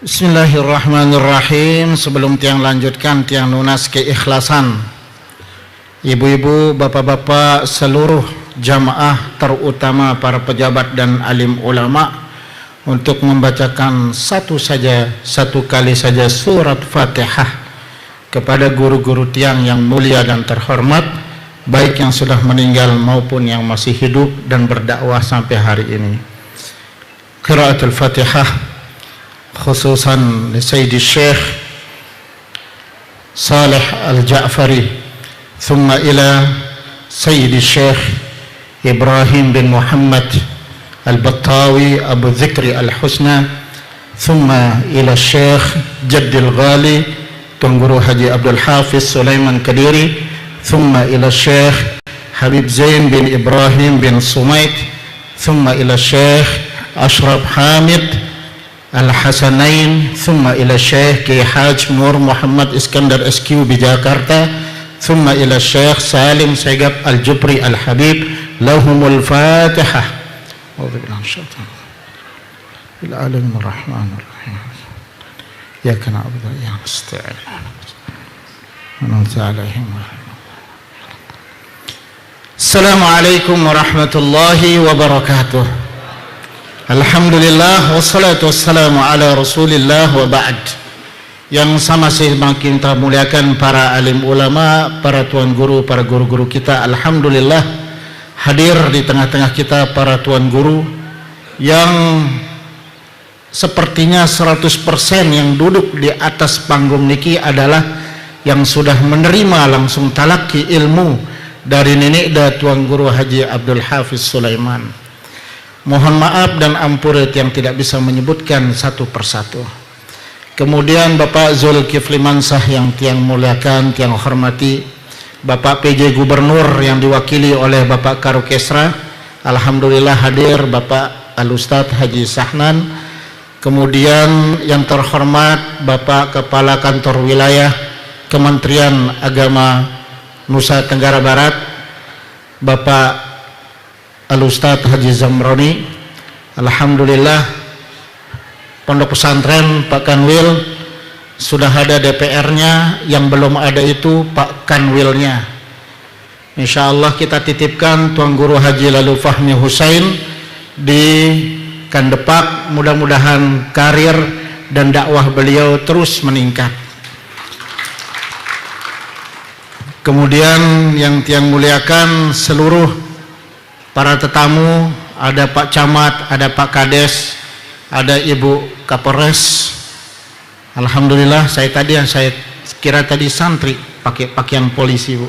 Bismillahirrahmanirrahim. Sebelum tiang lanjutkan, tiang lunas keikhlasan, ibu-ibu, bapak-bapak, seluruh jamaah, terutama para pejabat dan alim ulama, untuk membacakan satu kali saja surat Fatihah kepada guru-guru tiang yang mulia dan terhormat, baik yang sudah meninggal maupun yang masih hidup dan berdakwah sampai hari ini. Qiraatul Fatihah khususan li Sayyidi Syekh Salih Al-Ja'fari, thumma ila Sayyidi Syekh Ibrahim bin Muhammad Al-Battawi Abu Dzikri Al-Husna, thumma ila Syekh Jaddil Ghali Tuan Guru Haji Abdul Hafiz Sulaiman Kadiri, thumma ila Syekh Habib Zain bin Ibrahim bin Sumait, thumma ila Syekh Ashraf Hamid Al-Hasanain, thumma ila Syekh Ki Haj Nur Muhammad Iskandar SQ di Jakarta, thumma ila Syekh Salim Segap Al-Jupri Al-Habib. Lahumul Fatihah. Bismillahirrahmanirrahim. Ya kana abda ya nasta'in. Assalamualaikum warahmatullahi wabarakatuh. Alhamdulillah wassalatu wassalamu ala Rasulillah wa ba'd. Yang sama semakin kita muliakan para alim ulama, para tuan guru, para guru-guru kita. Alhamdulillah hadir di tengah-tengah kita para tuan guru yang sepertinya 100% yang duduk di atas panggung niki adalah yang sudah menerima langsung talaki ilmu dari nenek dan tuan guru Haji Abdul Hafiz Sulaiman. Mohon maaf dan ampurit yang tidak bisa menyebutkan satu persatu. Kemudian Bapak Zulkifli Mansah yang tiang muliakan, tiang hormati, Bapak PJ Gubernur yang diwakili oleh Bapak Karukesra, alhamdulillah hadir Bapak Al-Ustadz Haji Sahnan. Kemudian yang terhormat Bapak Kepala Kantor Wilayah Kementerian Agama Nusa Tenggara Barat, Bapak Al-Ustadz Haji Zamroni. Alhamdulillah Pondok Pesantren Pak Kanwil sudah ada DPR-nya, yang belum ada itu Pak Kanwilnya. Insya Allah kita titipkan Tuan Guru Haji Lalu Fahmi Husain di Kandepak, mudah-mudahan karir dan dakwah beliau terus meningkat. Kemudian yang tiang muliakan seluruh para tetamu, ada Pak Camat, ada Pak Kades, ada Ibu Kapolres. Alhamdulillah saya kira tadi santri pakai pakaian polisi, Bu.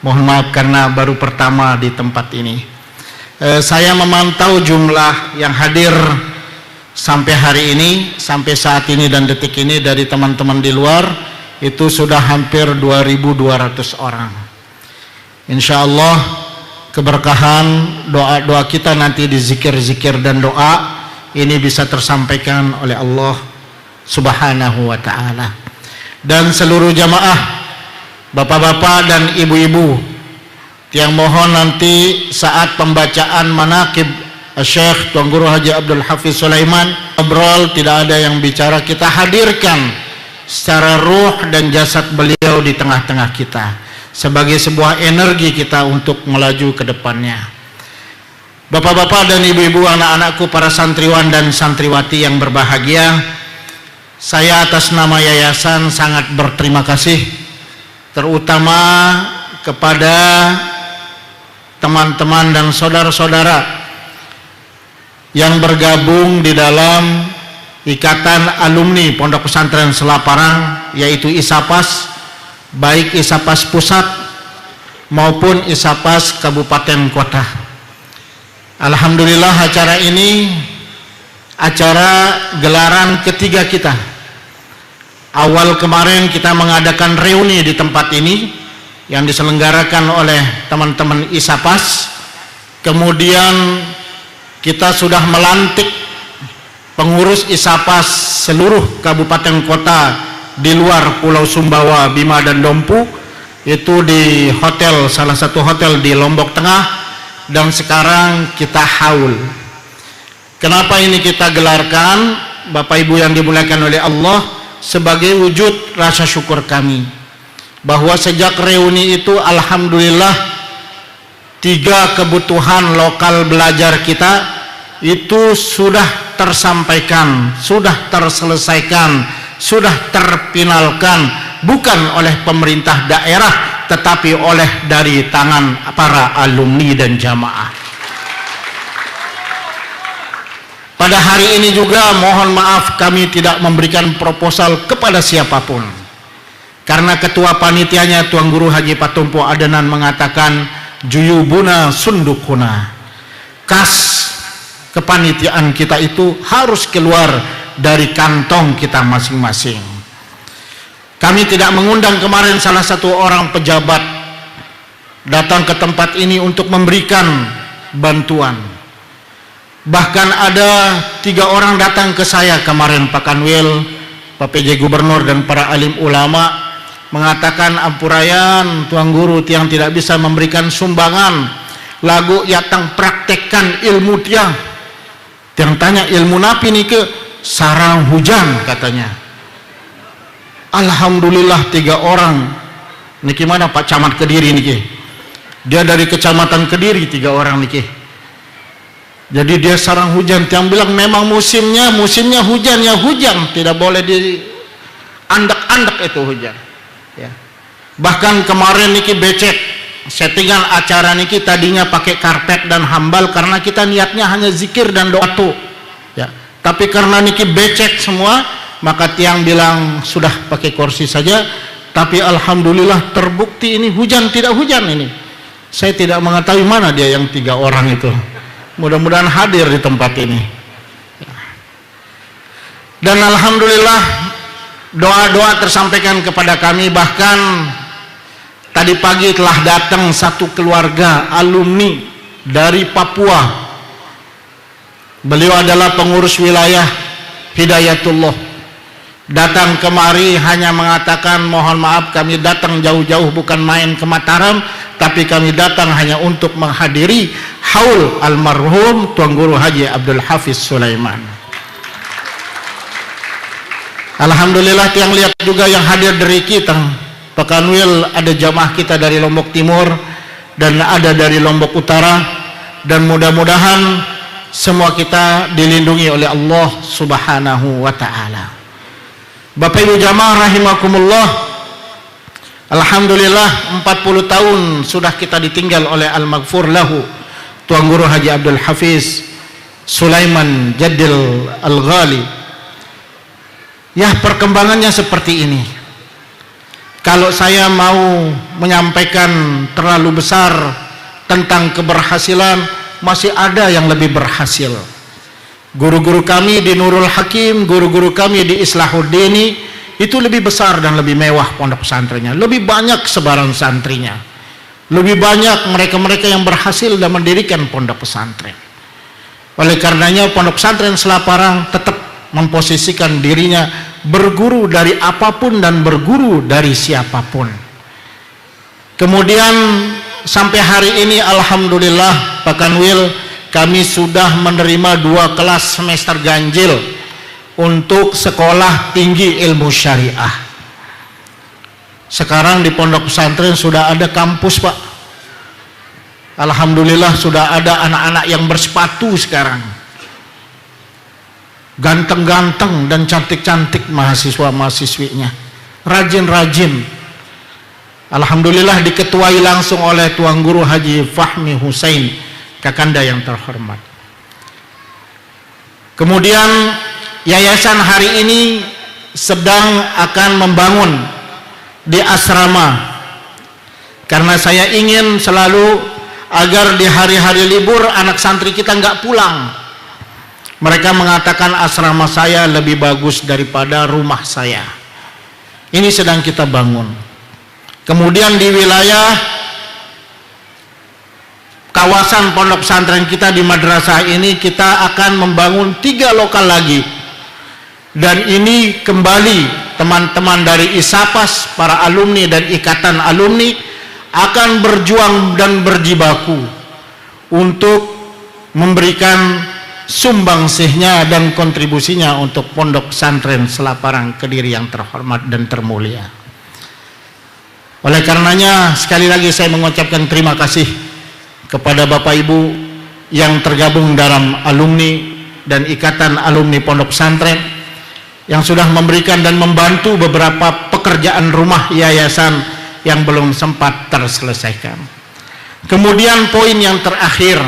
Mohon maaf karena baru pertama di tempat ini. Saya memantau jumlah yang hadir sampai hari ini, sampai saat ini dan detik ini dari teman-teman di luar itu sudah hampir 2.200 orang. Insya Allah keberkahan doa-doa kita nanti di zikir-zikir dan doa ini bisa tersampaikan oleh Allah Subhanahu wa ta'ala. Dan seluruh jamaah, bapak-bapak dan ibu-ibu, yang mohon nanti saat pembacaan manaqib Syekh Tuan Guru Haji Abdul Hafiz Sulaiman, ngobrol, tidak ada yang bicara, kita hadirkan secara ruh dan jasad beliau di tengah-tengah kita sebagai sebuah energi kita untuk melaju ke depannya. Bapak-bapak dan ibu-ibu, anak-anakku, para santriwan dan santriwati yang berbahagia, saya atas nama yayasan sangat berterima kasih, terutama kepada teman-teman dan saudara-saudara yang bergabung di dalam Ikatan Alumni Pondok Pesantren Selaparang, yaitu ISAPAS, baik ISAPAS Pusat maupun ISAPAS Kabupaten Kota. Alhamdulillah acara ini acara gelaran ketiga kita. Awal kemarin kita mengadakan reuni di tempat ini yang diselenggarakan oleh teman-teman ISAPAS. Kemudian kita sudah melantik pengurus ISAPAS seluruh kabupaten kota di luar Pulau Sumbawa, Bima dan Dompu, itu di hotel, salah satu hotel di Lombok Tengah, dan sekarang kita haul. Kenapa ini kita gelarkan, Bapak Ibu yang dimuliakan oleh Allah, sebagai wujud rasa syukur kami bahwa sejak reuni itu alhamdulillah 3 kebutuhan lokal belajar kita itu sudah tersampaikan, sudah terselesaikan, sudah terfinalkan, bukan oleh pemerintah daerah tetapi oleh dari tangan para alumni dan jamaah. Pada hari ini juga mohon maaf kami tidak memberikan proposal kepada siapapun, karena ketua panitianya Tuan Guru Haji Patumpo Adenan mengatakan juyubuna sundukuna, kas kepanitiaan kita itu harus keluar dari kantong kita masing-masing. Kami tidak mengundang kemarin salah satu orang pejabat datang ke tempat ini untuk memberikan bantuan. Bahkan ada 3 orang datang ke saya kemarin, Pak Kanwil, Pak PJ Gubernur dan para alim ulama, mengatakan ampurayan Tuan Guru tiang tidak bisa memberikan sumbangan, lagu yatang praktekkan ilmu tiang tanya ilmu napi nih ke sarang hujan katanya. Alhamdulillah 3 orang niki mana Pak Camat Kediri niki, dia dari kecamatan Kediri, 3 orang niki. Jadi dia sarang hujan, tiang bilang memang musimnya hujan, ya hujan, tidak boleh di andak-andak itu hujan ya. Bahkan kemarin niki becek settingan acara niki tadinya pakai karpet dan hambal karena kita niatnya hanya zikir dan doa tuh ya, tapi karena niki becek semua maka tiang bilang sudah pakai kursi saja. Tapi alhamdulillah terbukti ini hujan tidak hujan ini. Saya tidak mengetahui mana dia yang 3 orang itu, mudah-mudahan hadir di tempat ini. Dan alhamdulillah doa-doa tersampaikan kepada kami. Bahkan tadi pagi telah datang satu keluarga alumni dari Papua. Beliau adalah pengurus wilayah Hidayatullah. Datang kemari hanya mengatakan mohon maaf kami datang jauh-jauh bukan main ke Mataram, tapi kami datang hanya untuk menghadiri haul almarhum Tuan Guru Haji Abdul Hafiz Sulaiman. Alhamdulillah tiang lihat juga yang hadir dari kita, Pak Kanwil, ada jamaah kita dari Lombok Timur dan ada dari Lombok Utara, dan mudah-mudahan semua kita dilindungi oleh Allah Subhanahu wa Ta'ala. Bapak Ibu jamaah rahimakumullah, alhamdulillah 40 tahun sudah kita ditinggal oleh al-maghfur lahu Tuan Guru Haji Abdul Hafiz Sulaiman Jaddil Al-Ghali. Ya, perkembangannya seperti ini. Kalau saya mau menyampaikan terlalu besar tentang keberhasilan, masih ada yang lebih berhasil. Guru-guru kami di Nurul Hakim, guru-guru kami di Islahuddini itu lebih besar dan lebih mewah pondok pesantrennya, lebih banyak sebaran santrinya, lebih banyak mereka-mereka yang berhasil dan mendirikan pondok pesantren. Oleh karenanya pondok pesantren Selaparang tetap memposisikan dirinya berguru dari apapun dan berguru dari siapapun. Kemudian sampai hari ini alhamdulillah Pak Kanwil, kami sudah menerima 2 kelas semester ganjil untuk sekolah tinggi ilmu syariah. Sekarang di pondok pesantren sudah ada kampus, Pak. Alhamdulillah sudah ada anak-anak yang bersepatu sekarang, ganteng-ganteng dan cantik-cantik mahasiswa-mahasiswinya, rajin-rajin. Alhamdulillah diketuai langsung oleh Tuan Guru Haji Fahmi Husain Kakanda yang terhormat. Kemudian yayasan hari ini sedang akan membangun di asrama, karena saya ingin selalu agar di hari-hari libur anak santri kita nggak pulang. Mereka mengatakan asrama saya lebih bagus daripada rumah saya. Ini sedang kita bangun. Kemudian di wilayah kawasan pondok pesantren kita di madrasah ini kita akan membangun 3 lokal lagi, dan ini kembali teman-teman dari ISAPAS, para alumni dan ikatan alumni akan berjuang dan berjibaku untuk memberikan sumbangsihnya dan kontribusinya untuk Pondok Pesantren Selaparang Kediri yang terhormat dan termulia. Oleh karenanya sekali lagi saya mengucapkan terima kasih kepada Bapak Ibu yang tergabung dalam alumni dan ikatan alumni Pondok Pesantren yang sudah memberikan dan membantu beberapa pekerjaan rumah yayasan yang belum sempat terselesaikan. Kemudian poin yang terakhir,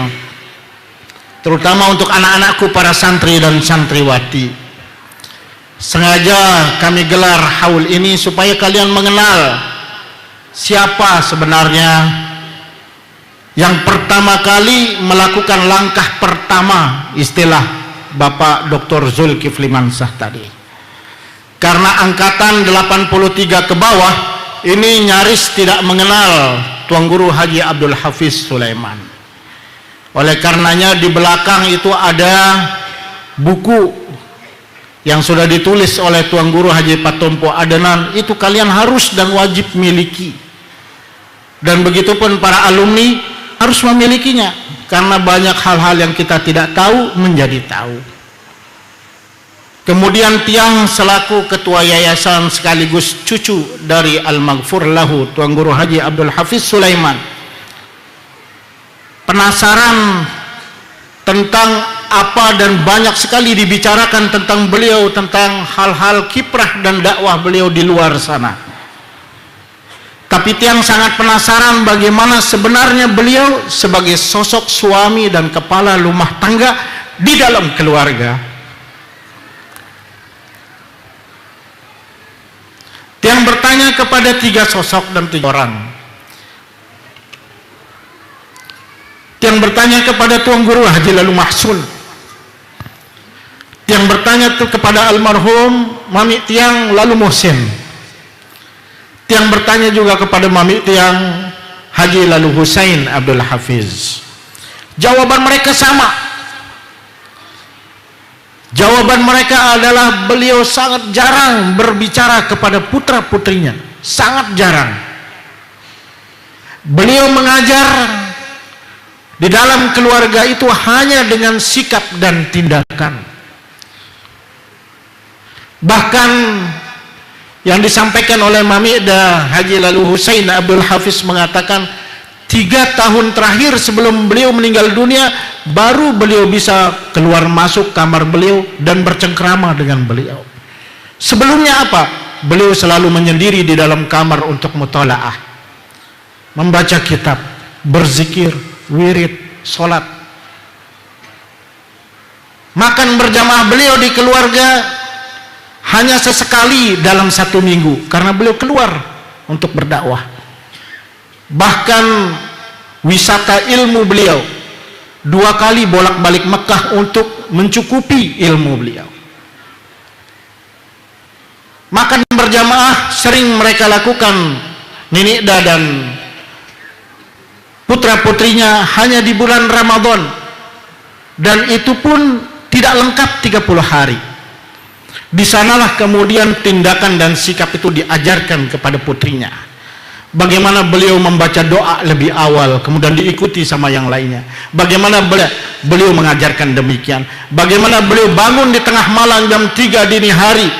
terutama untuk anak-anakku para santri dan santriwati, sengaja kami gelar haul ini supaya kalian mengenal siapa sebenarnya yang pertama kali melakukan langkah pertama, istilah Bapak Dr. Zulkifli Mansah tadi. Karena angkatan 83 ke bawah ini nyaris tidak mengenal Tuan Guru Haji Abdul Hafiz Sulaiman. Oleh karenanya di belakang itu ada buku yang sudah ditulis oleh Tuan Guru Haji Patompo Adenan, itu kalian harus dan wajib miliki. Dan begitupun para alumni harus memilikinya, karena banyak hal-hal yang kita tidak tahu menjadi tahu. Kemudian Tiang selaku ketua yayasan sekaligus cucu dari Al-Maghfur Lahu Tuan Guru Haji Abdul Hafiz Sulaiman, penasaran tentang apa dan banyak sekali dibicarakan tentang beliau, tentang hal-hal kiprah dan dakwah beliau di luar sana. Tapi Tiang sangat penasaran bagaimana sebenarnya beliau sebagai sosok suami dan kepala rumah tangga di dalam keluarga. Tiang bertanya kepada 3 sosok dan 3 orang. Tiang bertanya kepada Tuan Guru Haji Lalu Mahsun. Tiang bertanya kepada almarhum Mami Tiang Lalu Muhsin. Tiang bertanya juga kepada Mami Tiang Haji Lalu Husain Abdul Hafiz. Jawaban mereka sama. Jawaban mereka adalah beliau sangat jarang berbicara kepada putra-putrinya, sangat jarang. Beliau mengajar di dalam keluarga itu hanya dengan sikap dan tindakan. Bahkan yang disampaikan oleh Mami Ida Haji Lalu Husain Abdul Hafiz mengatakan 3 tahun terakhir sebelum beliau meninggal dunia baru beliau bisa keluar masuk kamar beliau dan bercengkrama dengan beliau. Sebelumnya apa? Beliau selalu menyendiri di dalam kamar untuk mutalaah, membaca kitab, berzikir, wirid, sholat. Makan berjamaah beliau di keluarga hanya sesekali dalam 1 minggu karena beliau keluar untuk berdakwah. Bahkan wisata ilmu beliau 2 kali bolak-balik Mekah untuk mencukupi ilmu beliau. Makan berjamaah sering mereka lakukan Nini Ida dan putra-putrinya hanya di bulan Ramadan, dan itu pun tidak lengkap 30 hari. Di sanalah kemudian tindakan dan sikap itu diajarkan kepada putrinya. Bagaimana beliau membaca doa lebih awal, kemudian diikuti sama yang lainnya. Bagaimana beliau mengajarkan demikian. Bagaimana beliau bangun di tengah malam jam 3 dini hari,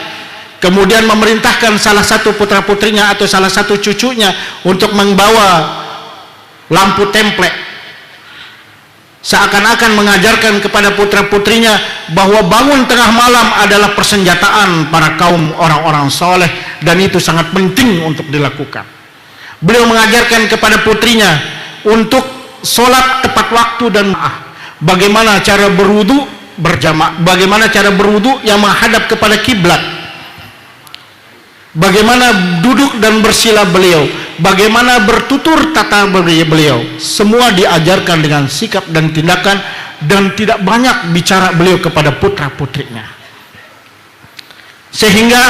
kemudian memerintahkan salah satu putra-putrinya atau salah satu cucunya untuk membawa lampu templek. Seakan-akan mengajarkan kepada putra-putrinya bahwa bangun tengah malam adalah persenjataan para kaum orang-orang soleh, dan itu sangat penting untuk dilakukan. Beliau mengajarkan kepada putrinya untuk sholat tepat waktu dan bagaimana cara berwudu berjamaah, bagaimana cara berwudu yang menghadap kepada kiblat, bagaimana duduk dan bersila beliau, bagaimana bertutur tata beliau, semua diajarkan dengan sikap dan tindakan, dan tidak banyak bicara beliau kepada putra-putrinya. Sehingga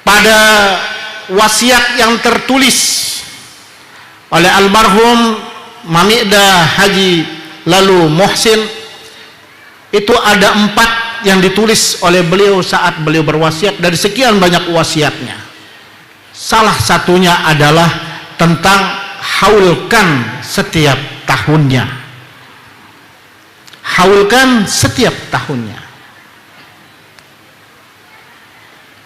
pada wasiat yang tertulis oleh almarhum Mami Ida Haji Lalu Muhsin itu ada 4 yang ditulis oleh beliau saat beliau berwasiat dari sekian banyak wasiatnya. Salah satunya adalah tentang haulkan setiap tahunnya. haulkan setiap tahunnya.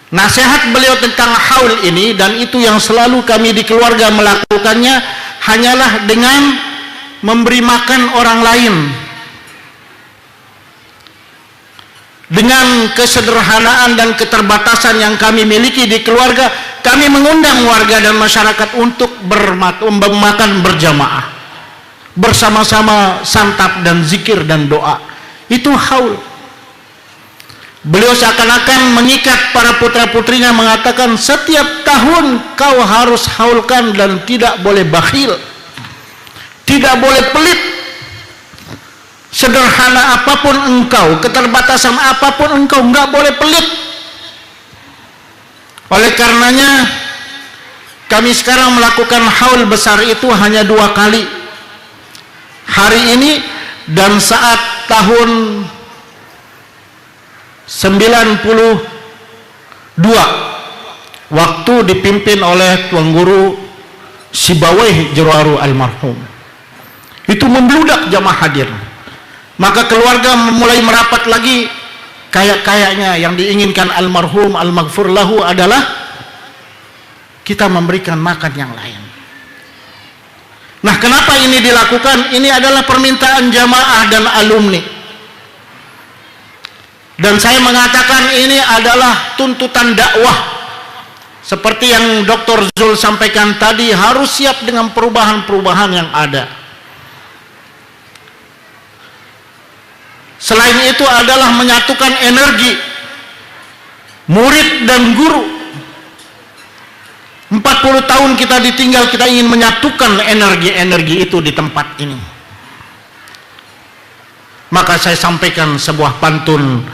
Nasihat beliau tentang haul ini, dan itu yang selalu kami di keluarga melakukannya, hanyalah dengan memberi makan orang lain. Dengan kesederhanaan dan keterbatasan yang kami miliki di keluarga, kami mengundang warga dan masyarakat untuk makan berjamaah, bersama-sama santap dan zikir dan doa. Itu haul. Beliau seakan-akan mengikat para putra-putrinya, mengatakan setiap tahun kau harus haulkan dan tidak boleh bakhil, tidak boleh pelit. Sederhana apapun engkau, keterbatasan apapun engkau, enggak boleh pelit. Oleh karenanya kami sekarang melakukan haul besar itu hanya 2 kali, hari ini dan saat tahun 92, waktu dipimpin oleh Tuan Guru Sibawayh Jeroaru almarhum. Itu membludak jamaah hadir. Maka keluarga mulai merapat lagi. Kayaknya yang diinginkan almarhum al-maghfur lahu adalah kita memberikan makan yang lain. Nah, kenapa ini dilakukan? Ini adalah permintaan jamaah dan alumni. Dan saya mengatakan ini adalah tuntutan dakwah. Seperti yang Dr. Zul sampaikan tadi, harus siap dengan perubahan-perubahan yang ada. Selain itu adalah menyatukan energi murid dan guru. 40 tahun kita ditinggal, kita ingin menyatukan energi-energi itu di tempat ini. Maka saya sampaikan sebuah pantun,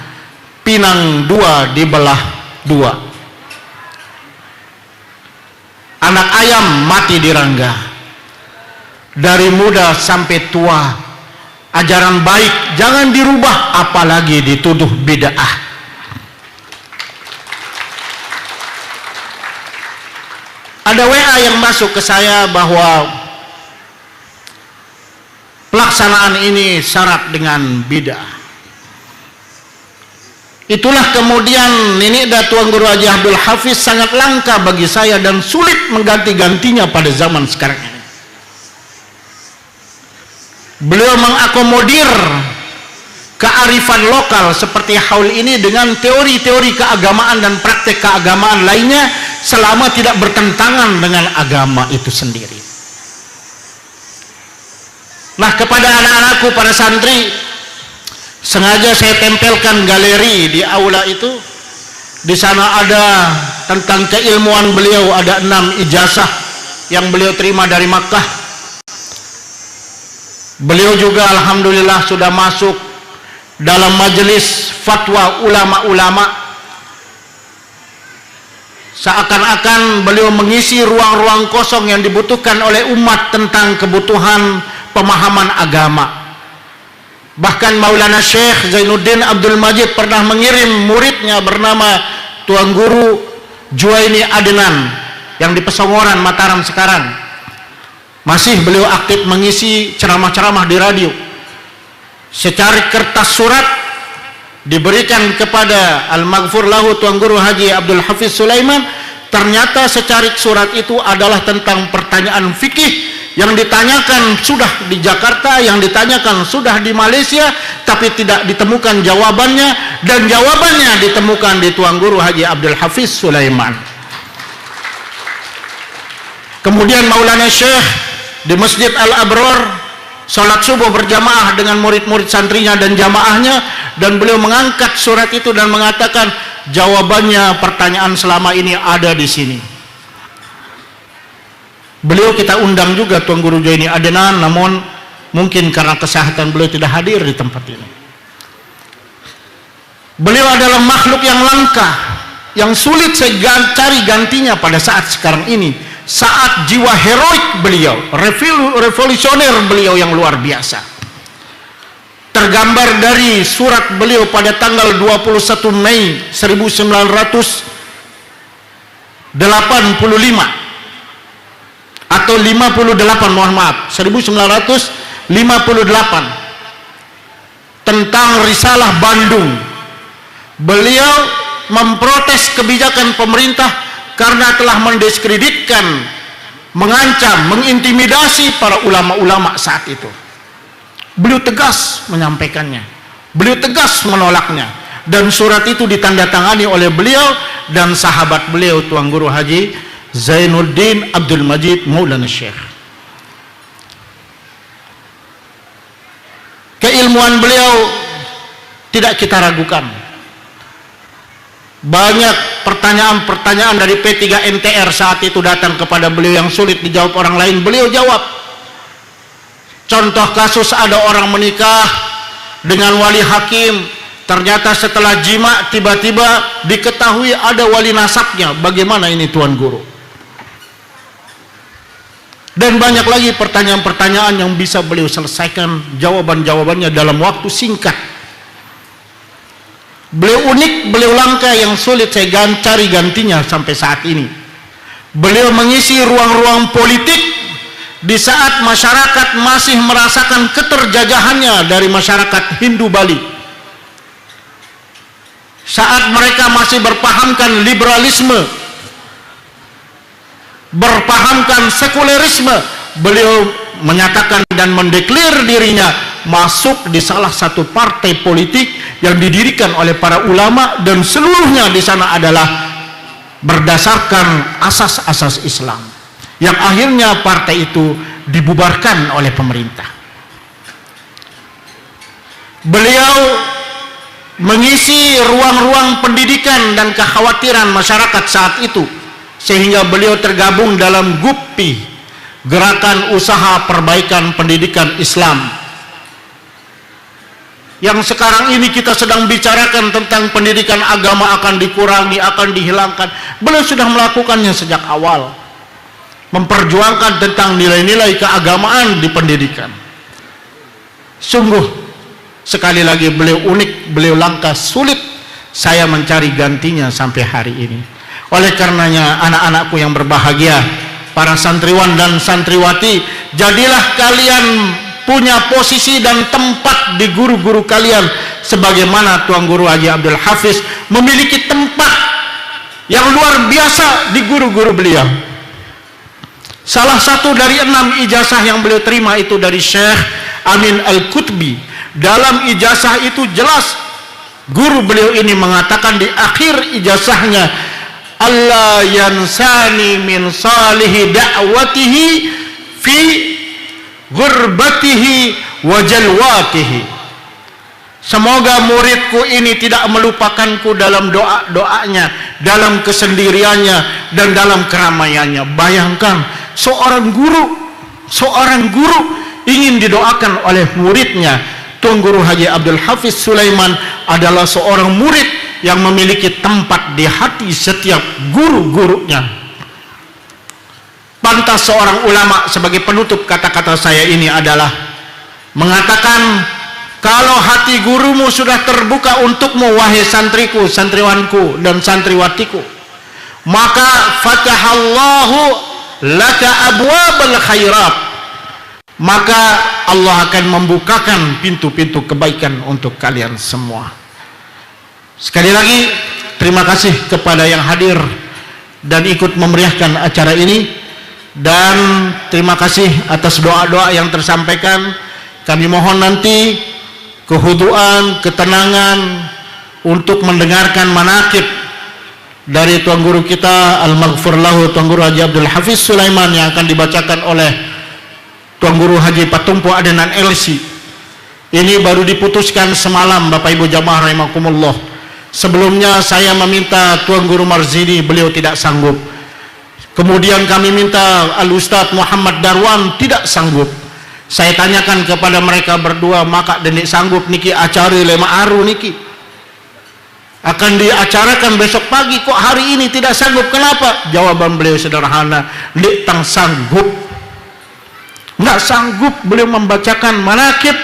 Pinang 2 dibelah 2. Anak ayam mati dirangga. Dari muda sampai tua, ajaran baik jangan dirubah, apalagi dituduh bid'ah. Ada WA yang masuk ke saya bahwa pelaksanaan ini syarat dengan bid'ah. Itulah kemudian Nenek Tuan Guru Haji Abdul Hafiz sangat langka bagi saya dan sulit mengganti-gantinya pada zaman sekarang ini. Beliau mengakomodir kearifan lokal seperti haul ini dengan teori-teori keagamaan dan praktek keagamaan lainnya, selama tidak bertentangan dengan agama itu sendiri. Nah, kepada anak-anakku para santri, sengaja saya tempelkan galeri di aula itu. Di sana ada tentang keilmuan beliau, ada 6 ijazah yang beliau terima dari Makkah. Beliau juga alhamdulillah sudah masuk dalam majelis fatwa ulama-ulama. Seakan-akan beliau mengisi ruang-ruang kosong yang dibutuhkan oleh umat tentang kebutuhan pemahaman agama. Bahkan Maulana Syekh Zainuddin Abdul Majid pernah mengirim muridnya bernama Tuan Guru Juwaini Adnan yang di Pesongoran, Mataram sekarang. Masih beliau aktif mengisi ceramah-ceramah di radio. Secari kertas surat diberikan kepada al-maghfur lahu Tuan Guru Haji Abdul Hafiz Sulaiman. Ternyata secari surat itu adalah tentang pertanyaan fikih yang ditanyakan sudah di Jakarta, yang ditanyakan sudah di Malaysia, tapi tidak ditemukan jawabannya, dan jawabannya ditemukan di Tuan Guru Haji Abdul Hafiz Sulaiman. Kemudian Maulana Syekh di Masjid Al-Abror sholat subuh berjamaah dengan murid-murid santrinya dan jamaahnya, dan beliau mengangkat surat itu dan mengatakan jawabannya pertanyaan selama ini ada di sini. Beliau kita undang juga Tuan Guru Juwaini Adnan, namun mungkin karena kesehatan beliau tidak hadir di tempat ini. Beliau adalah makhluk yang langka, yang sulit saya cari gantinya pada saat sekarang ini. Saat jiwa heroik beliau, revolusioner beliau yang luar biasa, tergambar dari surat beliau pada tanggal 21 Mei 1985 atau 58, mohon maaf, 1958. tentang Risalah Bandung. Beliau memprotes kebijakan pemerintah karena telah mendiskreditkan, mengancam, mengintimidasi para ulama-ulama saat itu. Beliau tegas menyampaikannya, beliau tegas menolaknya, dan surat itu ditandatangani oleh beliau dan sahabat beliau, Tuan Guru Haji Zainuddin Abdul Majid Maulana Syekh. Keilmuan beliau tidak kita ragukan. Banyak pertanyaan-pertanyaan dari P3 MTR saat itu datang kepada beliau yang sulit dijawab orang lain, beliau jawab. Contoh kasus, ada orang menikah dengan wali hakim, ternyata setelah jima tiba-tiba diketahui ada wali nasabnya. Bagaimana ini Tuan Guru? Dan banyak lagi pertanyaan-pertanyaan yang bisa beliau selesaikan jawaban-jawabannya dalam waktu singkat. Beliau unik, beliau langka yang sulit saya cari gantinya sampai saat ini. Beliau mengisi ruang-ruang politik di saat masyarakat masih merasakan keterjajahannya dari masyarakat Hindu Bali. Saat mereka masih berpahamkan liberalisme, berpahamkan sekulerisme, beliau menyatakan dan mendeklir dirinya masuk di salah satu partai politik yang didirikan oleh para ulama, dan seluruhnya di sana adalah berdasarkan asas-asas Islam, yang akhirnya partai itu dibubarkan oleh pemerintah. Beliau mengisi ruang-ruang pendidikan dan kekhawatiran masyarakat saat itu, sehingga beliau tergabung dalam GUPI, Gerakan Usaha Perbaikan Pendidikan Islam, yang sekarang ini kita sedang bicarakan tentang pendidikan agama akan dikurangi, akan dihilangkan. Beliau sudah melakukannya sejak awal, memperjuangkan tentang nilai-nilai keagamaan di pendidikan. Sungguh sekali lagi beliau unik, beliau langka, sulit saya mencari gantinya sampai hari ini. Oleh karenanya anak-anakku yang berbahagia, para santriwan dan santriwati, jadilah kalian punya posisi dan tempat di guru-guru kalian, sebagaimana Tuan Guru Haji Abdul Hafiz memiliki tempat yang luar biasa di guru-guru beliau. Salah satu dari 6 ijazah yang beliau terima itu dari Syekh Amin Al-Qutbi. Dalam ijazah itu jelas guru beliau ini mengatakan di akhir ijazahnya, Allah yansani min salihi da'watihi fi gurbatihi wa jalwatihi. Semoga muridku ini tidak melupakanku dalam doa-doanya, dalam kesendiriannya, dan dalam keramaiannya. Bayangkan seorang guru ingin didoakan oleh muridnya. Tuan Guru Haji Abdul Hafiz Sulaiman adalah seorang murid yang memiliki tempat di hati setiap guru-gurunya. Pantas seorang ulama sebagai penutup kata-kata saya ini adalah mengatakan, kalau hati gurumu sudah terbuka untukmu, wahai santriku, santriwanku, dan santriwatiku, maka fatahallahu laka abwabal khairat, maka Allah akan membukakan pintu-pintu kebaikan untuk kalian semua. Sekali lagi terima kasih kepada yang hadir dan ikut memeriahkan acara ini, dan terima kasih atas doa-doa yang tersampaikan. Kami mohon nanti kehuduan, ketenangan untuk mendengarkan manaqib dari Tuan Guru kita Al-Maghfur Lahu Tuan Guru Haji Abdul Hafiz Sulaiman, yang akan dibacakan oleh Tuan Guru Haji Patumpu Adenan LC. Ini baru diputuskan semalam Bapak Ibu jamaah rahimakumullah. Sebelumnya saya meminta Tuan Guru Marzini, beliau tidak sanggup. Kemudian kami minta Al-Ustadz Muhammad Darwan, tidak sanggup. Saya tanyakan kepada mereka berdua, maka denik sanggup niki acara lema aru niki akan diacarakan besok pagi, kok hari ini tidak sanggup, kenapa? Jawaban beliau sederhana, ndik tang sanggup, nggak sanggup beliau membacakan manaqib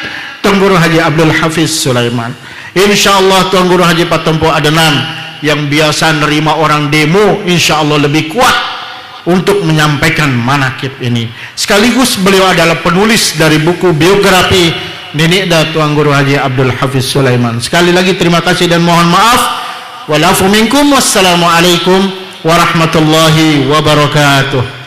Tuan Guru Haji Abdul Hafiz Sulaiman. Insyaallah Tuan Guru Haji Patumpu Adenan yang biasa nerima orang demo, insyaallah lebih kuat untuk menyampaikan manaqib ini. Sekaligus beliau adalah penulis dari buku biografi Ninikda Tuan Guru Haji Abdul Hafiz Sulaiman. Sekali lagi terima kasih dan mohon maaf. Wal afu minkum. Wassalamualaikum warahmatullahi wabarakatuh.